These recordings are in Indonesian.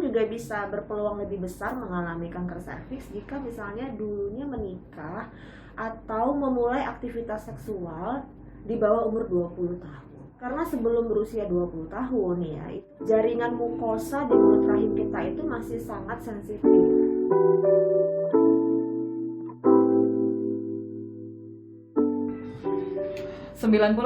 juga bisa berpeluang lebih besar mengalami kanker serviks jika misalnya dulunya menikah atau memulai aktivitas seksual di bawah umur 20 tahun. Karena sebelum berusia 20 tahun ya, jaringan mukosa di mulut rahim kita itu masih sangat sensitif. 90,4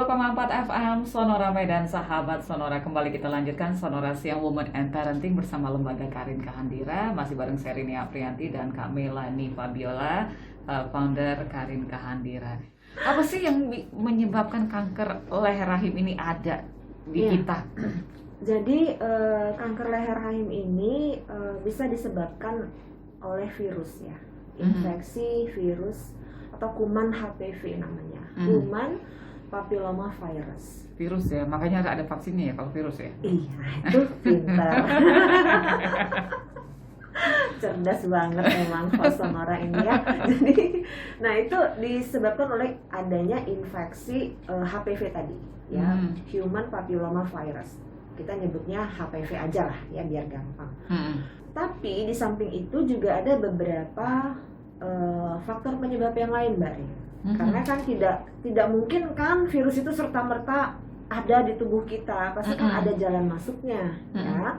FM Sonora Medan, sahabat Sonora. Kembali kita lanjutkan Sonora Siang Women and Parenting bersama Lembaga Karin Kahandira. Masih bareng Sherini Aprianti dan Kak Melanie Fabiola, founder Karin Kahandira. Apa sih yang menyebabkan kanker leher rahim ini ada di kita? Jadi kanker leher rahim ini bisa disebabkan oleh virus ya, infeksi virus atau kuman HPV namanya, kuman papilloma virus. Virus ya, makanya ada vaksinnya ya kalau virus ya. Iya, itu pintar. Cerdas banget memang host Sonora ini ya. Jadi, nah itu disebabkan oleh adanya infeksi HPV tadi ya, human papilloma virus. Kita nyebutnya HPV aja lah ya biar gampang. Tapi di samping itu juga ada beberapa faktor penyebab yang lain, Mbak Rin. Karena kan tidak mungkin kan virus itu serta-merta ada di tubuh kita, pasti kan ada jalan masuknya ya.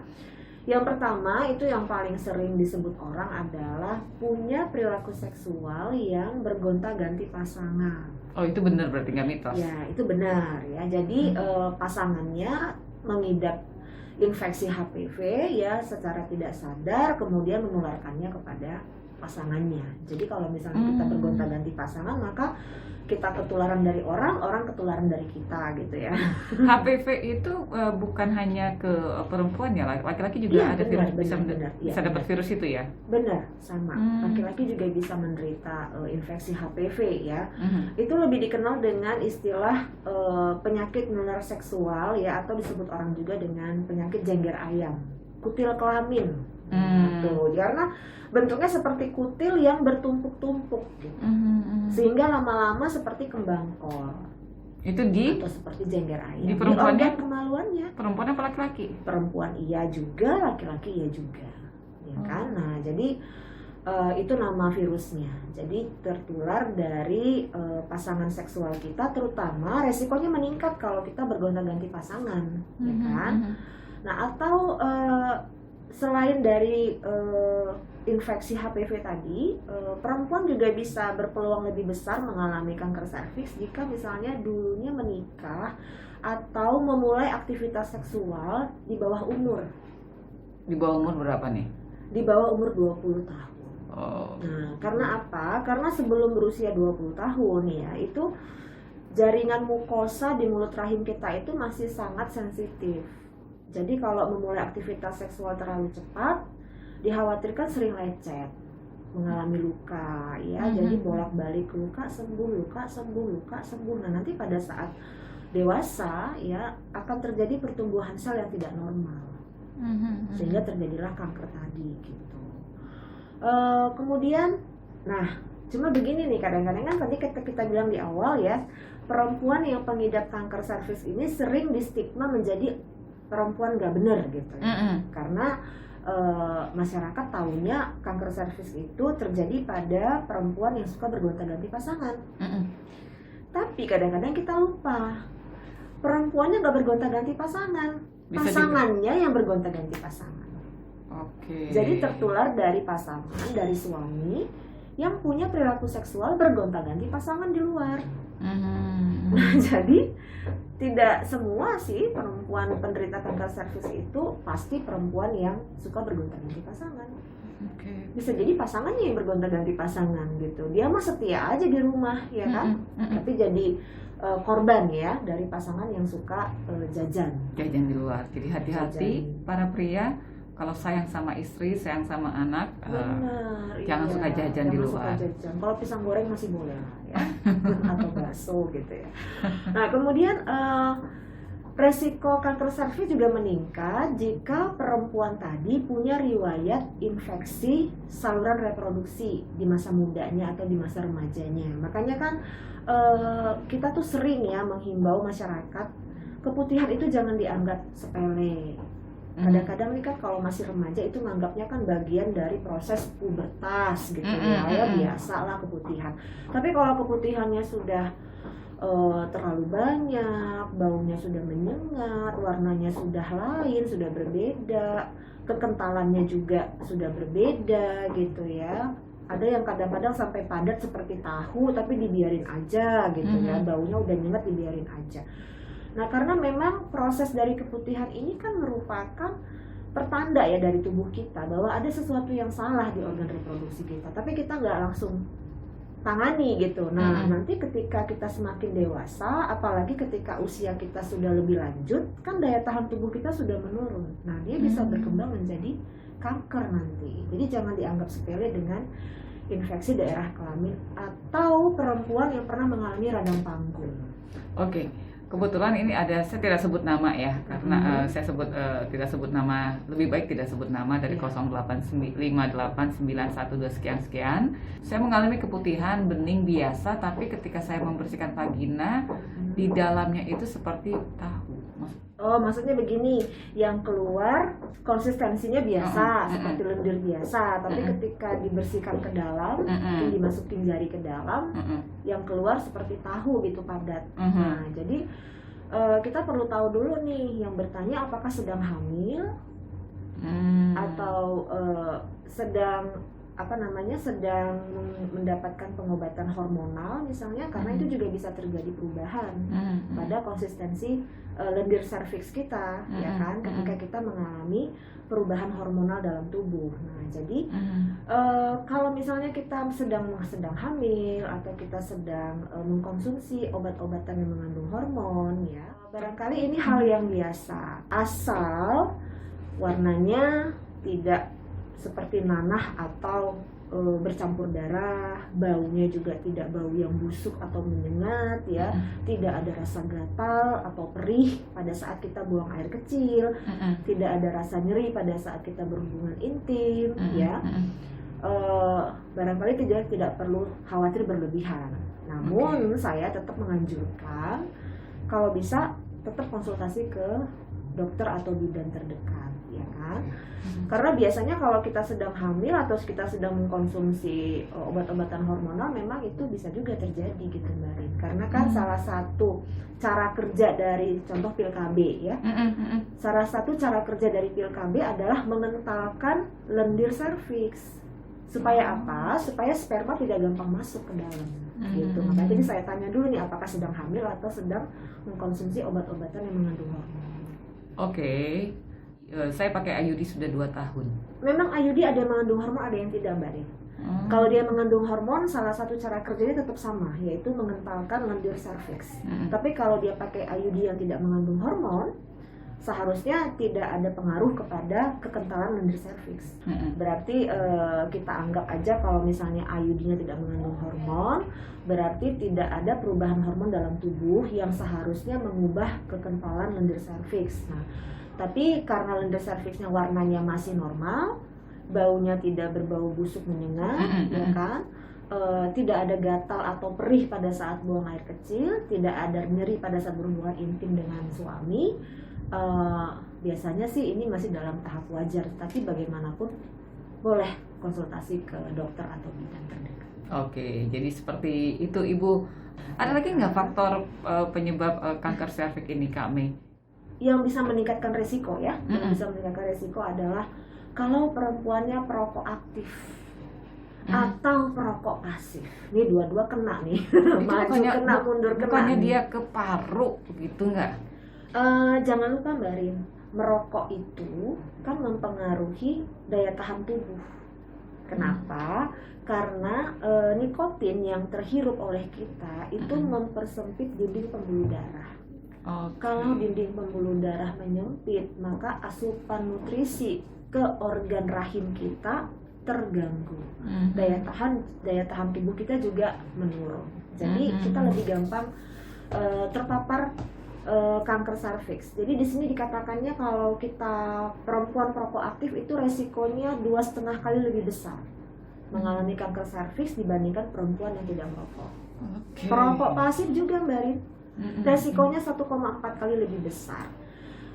Yang pertama itu yang paling sering disebut orang adalah punya perilaku seksual yang bergonta-ganti pasangan. Oh, itu benar berarti, nggak mitos? Ya, itu benar ya. Jadi pasangannya mengidap infeksi HPV ya secara tidak sadar, kemudian menularkannya kepada pasangannya. Jadi kalau misalnya kita bergonta-ganti pasangan, maka kita ketularan dari orang ketularan dari kita gitu ya. HPV itu bukan hanya ke perempuan ya, laki-laki juga ada benar, virus, bisa dapat virus itu ya? Benar, sama. Laki-laki juga bisa menderita infeksi HPV ya. Itu lebih dikenal dengan istilah penyakit menular seksual ya, atau disebut orang juga dengan penyakit jengger ayam, kutil kelamin. Tuh, karena bentuknya seperti kutil yang bertumpuk-tumpuk gitu. Sehingga lama-lama seperti kembang kol. Itu atau seperti jengger ayam. Di perempuannya? Di organ kemaluannya. Perempuan apa laki-laki? Perempuan iya juga, laki-laki iya juga. Ya kan? Nah, jadi itu nama virusnya. Jadi tertular dari pasangan seksual kita, terutama resikonya meningkat kalau kita bergonta-ganti pasangan, ya kan? Nah, atau selain dari infeksi HPV tadi, perempuan juga bisa berpeluang lebih besar mengalami kanker serviks jika misalnya dulunya menikah atau memulai aktivitas seksual di bawah umur. Di bawah umur berapa nih? Di bawah umur 20 tahun. Oh. Nah, karena apa? Karena sebelum berusia 20 tahun ya, itu jaringan mukosa di mulut rahim kita itu masih sangat sensitif. Jadi kalau memulai aktivitas seksual terlalu cepat, dikhawatirkan sering lecet, mengalami luka ya. Jadi bolak-balik luka sembuh, luka sembuh, luka sembuh. Nah, nanti pada saat dewasa ya akan terjadi pertumbuhan sel yang tidak normal. Sehingga terjadilah kanker tadi gitu. Kemudian nah, cuma begini nih, kadang-kadang kan tadi kita bilang di awal ya, perempuan yang pengidap kanker serviks ini sering distigma menjadi perempuan gak bener gitu ya. Karena masyarakat tahunya kanker serviks itu terjadi pada perempuan yang suka bergonta-ganti pasangan. Tapi kadang-kadang kita lupa, perempuannya gak bergonta-ganti pasangan, pasangannya yang bergonta-ganti pasangan. Jadi tertular dari pasangan, dari suami yang punya perilaku seksual bergonta-ganti pasangan di luar. Nah, jadi tidak semua sih perempuan penderita kanker serviks itu pasti perempuan yang suka bergonta-ganti pasangan. Bisa jadi pasangannya yang bergonta-ganti pasangan gitu. Dia mah setia aja di rumah ya kan, tapi jadi korban ya dari pasangan yang suka jajan di luar. Jadi hati-hati para pria, kalau sayang sama istri, sayang sama anak, jangan suka jajan di luar. Kalau pisang goreng masih boleh lah ya, atau bakso gitu ya. Nah, kemudian resiko kanker serviks juga meningkat jika perempuan tadi punya riwayat infeksi saluran reproduksi di masa mudanya atau di masa remajanya. Makanya kan kita tuh sering ya menghimbau masyarakat, keputihan itu jangan dianggap sepele. Kadang-kadang nih kan kalau masih remaja itu nganggapnya kan bagian dari proses pubertas gitu ya biasa lah keputihan. Tapi kalau keputihannya sudah terlalu banyak, baunya sudah menyengat, warnanya sudah lain, sudah berbeda, kekentalannya juga sudah berbeda gitu ya. Ada yang kadang-kadang sampai padat seperti tahu tapi dibiarin aja gitu ya, baunya udah nyengat dibiarin aja. Nah karena memang proses dari keputihan ini kan merupakan pertanda ya dari tubuh kita bahwa ada sesuatu yang salah di organ reproduksi kita, tapi kita nggak langsung tangani gitu. Nah nanti ketika kita semakin dewasa, apalagi ketika usia kita sudah lebih lanjut, kan daya tahan tubuh kita sudah menurun. Nah dia bisa berkembang menjadi kanker nanti. Jadi jangan dianggap sepele dengan infeksi daerah kelamin atau perempuan yang pernah mengalami radang panggul. Oke. Kebetulan ini ada, saya tidak sebut nama ya, karena saya tidak sebut nama, lebih baik tidak sebut nama, dari 08589112 sekian. Saya mengalami keputihan bening biasa, tapi ketika saya membersihkan vagina, di dalamnya itu seperti tahu. Oh, maksudnya begini, yang keluar konsistensinya biasa, seperti lendir biasa, tapi ketika dibersihkan ke dalam, dimasukin jari ke dalam, yang keluar seperti tahu gitu, padat. Nah, jadi kita perlu tahu dulu nih, yang bertanya apakah sedang hamil atau sedang sedang mendapatkan pengobatan hormonal misalnya, karena itu juga bisa terjadi perubahan pada konsistensi lendir serviks kita, ya kan, ketika kita mengalami perubahan hormonal dalam tubuh. Nah, jadi kalau misalnya kita sedang hamil atau kita sedang mengkonsumsi obat-obatan yang mengandung hormon, ya barangkali ini hal yang biasa, asal warnanya tidak seperti nanah atau bercampur darah, baunya juga tidak bau yang busuk atau menyengat ya, tidak ada rasa gatal atau perih pada saat kita buang air kecil, tidak ada rasa nyeri pada saat kita berhubungan intim ya. Barangkali tidak perlu khawatir berlebihan. Namun saya tetap menganjurkan kalau bisa tetap konsultasi ke dokter atau bidan terdekat, ya kan? Karena biasanya kalau kita sedang hamil atau kita sedang mengkonsumsi obat-obatan hormonal, memang itu bisa juga terjadi gitu, Mbak Rin. Karena kan salah satu cara kerja dari contoh pil KB ya, salah satu cara kerja dari pil KB adalah mengentalkan lendir serviks. Supaya apa? Supaya sperma tidak gampang masuk ke dalam gitu. Makanya jadi saya tanya dulu nih, apakah sedang hamil atau sedang mengkonsumsi obat-obatan yang mengandung hormon. Oke. Saya pakai IUD sudah 2 tahun. Memang IUD ada yang mengandung hormon, ada yang tidak, Mbak Rin. Kalau dia mengandung hormon, salah satu cara kerjanya tetap sama, yaitu mengentalkan lendir serviks. Tapi kalau dia pakai IUD yang tidak mengandung hormon, seharusnya tidak ada pengaruh kepada kekentalan lendir serviks. Berarti kita anggap aja kalau misalnya IUD-nya tidak mengandung hormon, berarti tidak ada perubahan hormon dalam tubuh yang seharusnya mengubah kekentalan lendir serviks. Nah, tapi karena lendir serviksnya warnanya masih normal, baunya tidak berbau busuk menyengat, ya kan? Tidak ada gatal atau perih pada saat buang air kecil, tidak ada nyeri pada saat berhubungan intim dengan suami. Biasanya sih ini masih dalam tahap wajar, tapi bagaimanapun boleh konsultasi ke dokter atau bidan terdekat. Oke, jadi seperti itu Ibu. Ada lagi nggak faktor penyebab kanker serviks ini, Kak Mei? Yang bisa meningkatkan resiko ya, yang bisa meningkatkan resiko adalah kalau perempuannya perokok aktif atau perokok pasif. Ini dua-dua kena nih, maju kena, mundur kena. Bukannya dia ke paru gitu nggak? Jangan lupa Mbak Rin, merokok itu kan mempengaruhi daya tahan tubuh. Kenapa? Karena nikotin yang terhirup oleh kita itu mempersempit dinding pembuluh darah. Kalau dinding pembuluh darah menyempit, maka asupan nutrisi ke organ rahim kita terganggu. Daya tahan tubuh kita juga menurun. Jadi kita lebih gampang terpapar kanker serviks. Jadi di sini dikatakannya kalau kita perempuan perokok aktif itu resikonya 2,5 kali lebih besar mengalami kanker serviks dibandingkan perempuan yang tidak merokok. Perokok pasif juga Mbak Rin, resikonya 1,4 kali lebih besar.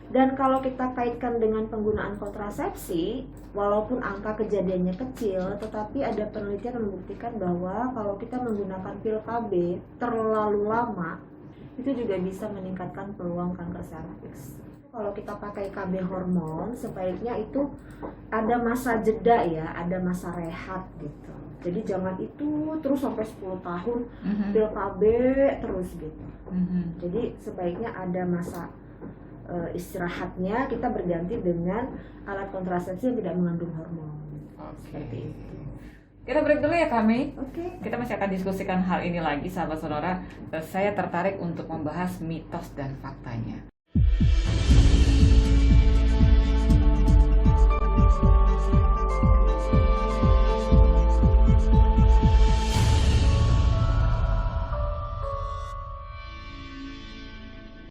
Dan kalau kita kaitkan dengan penggunaan kontrasepsi, walaupun angka kejadiannya kecil, tetapi ada penelitian yang membuktikan bahwa kalau kita menggunakan pil KB terlalu lama, itu juga bisa meningkatkan peluang kanker serviks. Kalau kita pakai KB hormon, sebaiknya itu ada masa jeda ya, ada masa rehat gitu. Jadi jangan itu terus sampai 10 tahun pil KB terus gitu. Jadi sebaiknya ada masa istirahatnya, kita berganti dengan alat kontrasepsi yang tidak mengandung hormon. Seperti itu. Kita break dulu ya kami. Oke. Kita masih akan diskusikan hal ini lagi, sahabat Sonora. Saya tertarik untuk membahas mitos dan faktanya.